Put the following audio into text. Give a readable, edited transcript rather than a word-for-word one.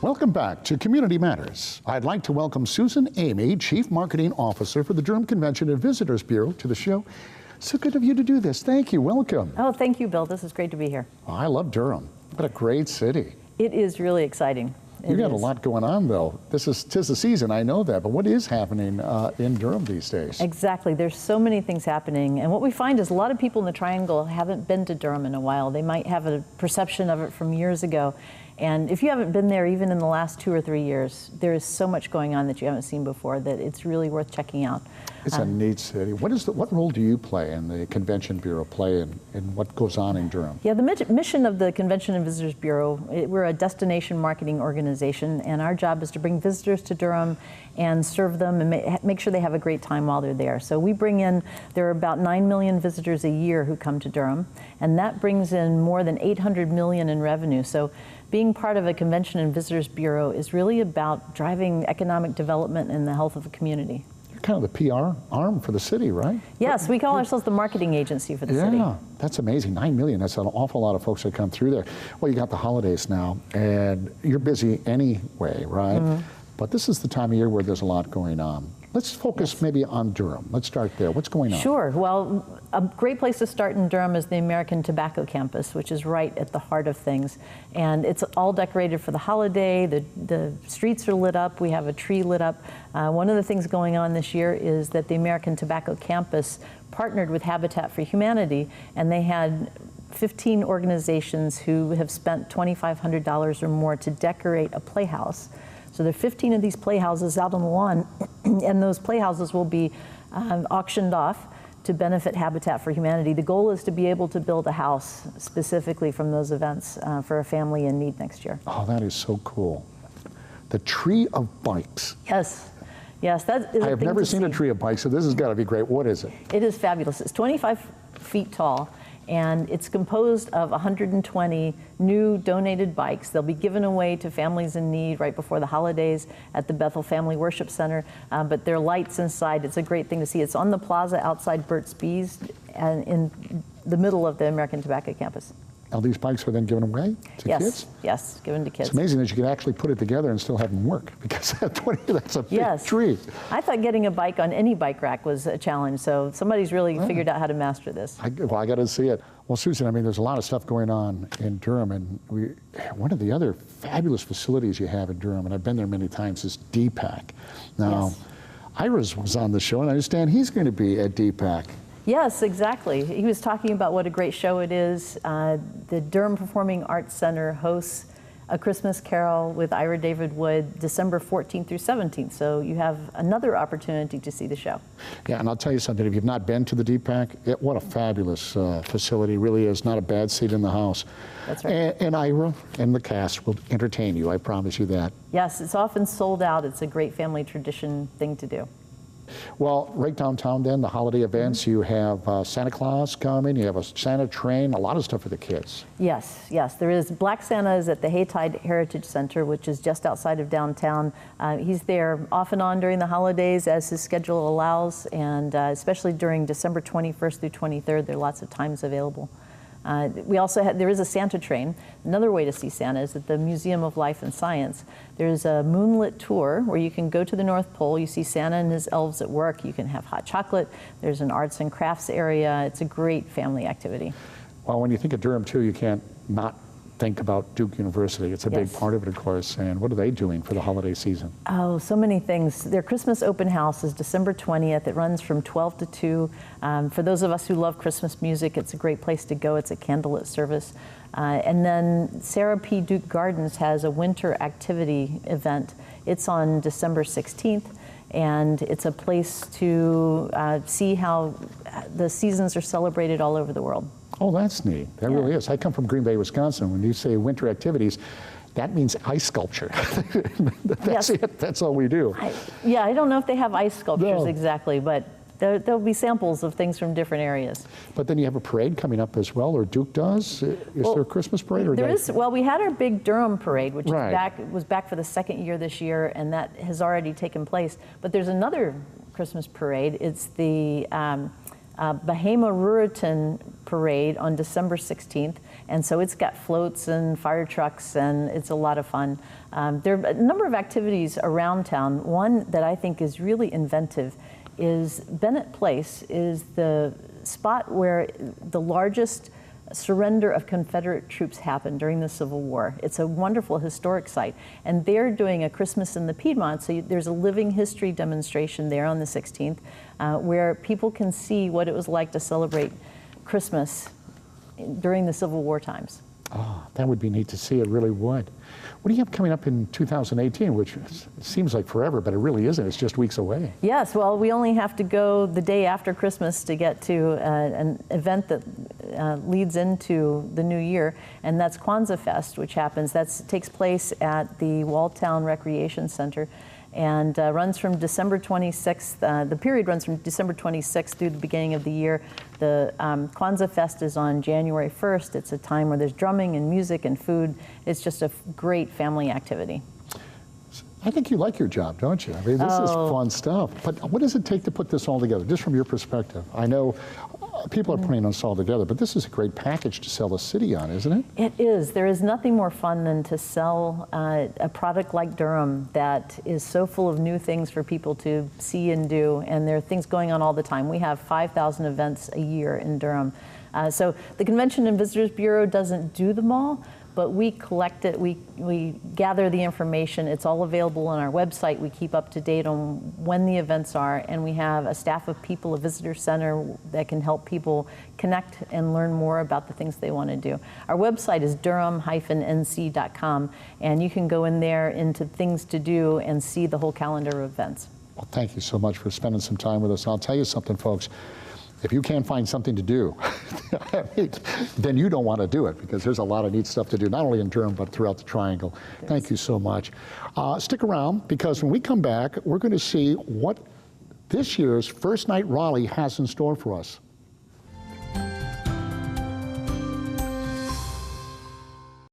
Welcome back to Community Matters. I'd like to welcome Susan Amy, Chief Marketing Officer for the Durham Convention and Visitors Bureau, to the show. So good of you to do this. Thank you. Welcome. Oh, thank you, Bill. This is great to be here. Oh, I love Durham. What a great city. It is really exciting. You got a lot going on, though. Tis the season, I know that, but what is happening in Durham these days? Exactly. There's so many things happening, and what we find is a lot of people in the Triangle haven't been to Durham in a while. They might have a perception of it from years ago, and if you haven't been there even in the last 2 or 3 years, there is so much going on that you haven't seen before that it's really worth checking out. It's a neat city. What role do you play in the Convention Bureau play in what goes on in Durham? Yeah, the mission of the Convention and Visitors Bureau, we're a destination marketing organization, and our job is to bring visitors to Durham and serve them and make sure they have a great time while they're there. So we bring in, there are about 9 million visitors a year who come to Durham, and that brings in more than 800 million in revenue. So being part of a Convention and Visitors Bureau is really about driving economic development and the health of the community. You're kind of the PR arm for the city, right? Yes, we call ourselves the marketing agency for the city. Yeah, that's amazing. 9 million, that's an awful lot of folks that come through there. Well, you got the holidays now, and you're busy anyway, right? Mm-hmm. But this is the time of year where there's a lot going on. Let's focus maybe on Durham. Let's start there. What's going on? Sure. Well, a great place to start in Durham is the American Tobacco Campus, which is right at the heart of things. And it's all decorated for the holiday. The streets are lit up. We have a tree lit up. One of the things going on this year is that the American Tobacco Campus partnered with Habitat for Humanity, and they had 15 organizations who have spent $2,500 or more to decorate a playhouse. So there are 15 of these playhouses out on the lawn, and those playhouses will be auctioned off to benefit Habitat for Humanity. The goal is to be able to build a house specifically from those events for a family in need next year. Oh, that is so cool. The Tree of Bikes. Yes. Yes, that is. I have never seen a tree of bikes, so this has got to be great. What is it? It is fabulous. It's 25 feet tall, and it's composed of 120 new donated bikes. They'll be given away to families in need right before the holidays at the Bethel Family Worship Center, but there are lights inside. It's a great thing to see. It's on the plaza outside Burt's Bees and in the middle of the American Tobacco Campus. Now these bikes are then given away to kids? Yes, given to kids. It's amazing that you can actually put it together and still have them work, because that's a big tree. I thought getting a bike on any bike rack was a challenge, so somebody's really figured out how to master this. I got to see it. Well, Susan, I mean, there's a lot of stuff going on in Durham, and one of the other fabulous facilities you have in Durham, and I've been there many times, is DPAC. Now, Iris was on the show, and I understand he's going to be at DPAC. Yes, exactly. He was talking about what a great show it is. The Durham Performing Arts Center hosts A Christmas Carol with Ira David Wood, December 14th through 17th. So you have another opportunity to see the show. Yeah, and I'll tell you something, if you've not been to the DPAC, what a fabulous facility. Really is not a bad seat in the house. That's right. And Ira and the cast will entertain you, I promise you that. Yes, it's often sold out. It's a great family tradition thing to do. Well, right downtown then, the holiday events, you have Santa Claus coming, you have a Santa train, a lot of stuff for the kids. Yes, there is. Black Santa is at the Haytide Heritage Center, which is just outside of downtown. He's there off and on during the holidays as his schedule allows, and especially during December 21st through 23rd, there are lots of times available. We also have, there is a Santa train. Another way to see Santa is at the Museum of Life and Science. There's a moonlit tour where you can go to the North Pole. You see Santa and his elves at work. You can have hot chocolate. There's an arts and crafts area. It's a great family activity. Well, when you think of Durham too, you can't not think about Duke University. It's a big part of it, of course. And what are they doing for the holiday season? Oh, so many things. Their Christmas open house is December 20th. It runs from 12 to 2. For those of us who love Christmas music, it's a great place to go. It's a candlelit service. And then Sarah P. Duke Gardens has a winter activity event. It's on December 16th. And it's a place to see how the seasons are celebrated all over the world. Oh, that's neat. That really is. I come from Green Bay, Wisconsin. When you say winter activities, that means ice sculpture. That's it. That's all we do. I don't know if they have ice sculptures exactly, but there'll be samples of things from different areas. But then you have a parade coming up as well, or Duke does. Is there a Christmas parade? Or there is. Well, we had our big Durham parade, which was back for the second year this year, and that has already taken place. But there's another Christmas parade. It's the Bahama Ruritan Parade on December 16th, and so it's got floats and fire trucks, and it's a lot of fun. There are a number of activities around town. One that I think is really inventive is Bennett Place is the spot where the largest surrender of Confederate troops happened during the Civil War. It's a wonderful historic site, and they're doing a Christmas in the Piedmont, so there's a living history demonstration there on the 16th where people can see what it was like to celebrate Christmas during the Civil War times. Oh, that would be neat to see. It really would. What do you have coming up in 2018, which seems like forever, but it really isn't. It's just weeks away. Yes, well, we only have to go the day after Christmas to get to an event that leads into the new year, and that's Kwanzaa Fest, which takes place at the Walltown Recreation Center, and runs from December 26th. The period runs from December 26th through the beginning of the year. The Kwanzaa Fest is on January 1st. It's a time where there's drumming and music and food. It's just a great family activity. I think you like your job, don't you? I mean, this is fun stuff. But what does it take to put this all together, just from your perspective? I know people are putting this all together, but this is a great package to sell the city on, isn't it? It is. There is nothing more fun than to sell a product like Durham that is so full of new things for people to see and do, and there are things going on all the time. We have 5,000 events a year in Durham. So the Convention and Visitors Bureau doesn't do them all, but we collect it, we gather the information. It's all available on our website. We keep up to date on when the events are, and we have a staff of people, a visitor center that can help people connect and learn more about the things they want to do. Our website is durham-nc.com, and you can go in there into things to do and see the whole calendar of events. Well, thank you so much for spending some time with us. I'll tell you something, folks. If you can't find something to do, then you don't want to do it, because there's a lot of neat stuff to do, not only in Durham, but throughout the Triangle. Thank you so much. Stick around, because when we come back, we're going to see what this year's First Night Raleigh has in store for us.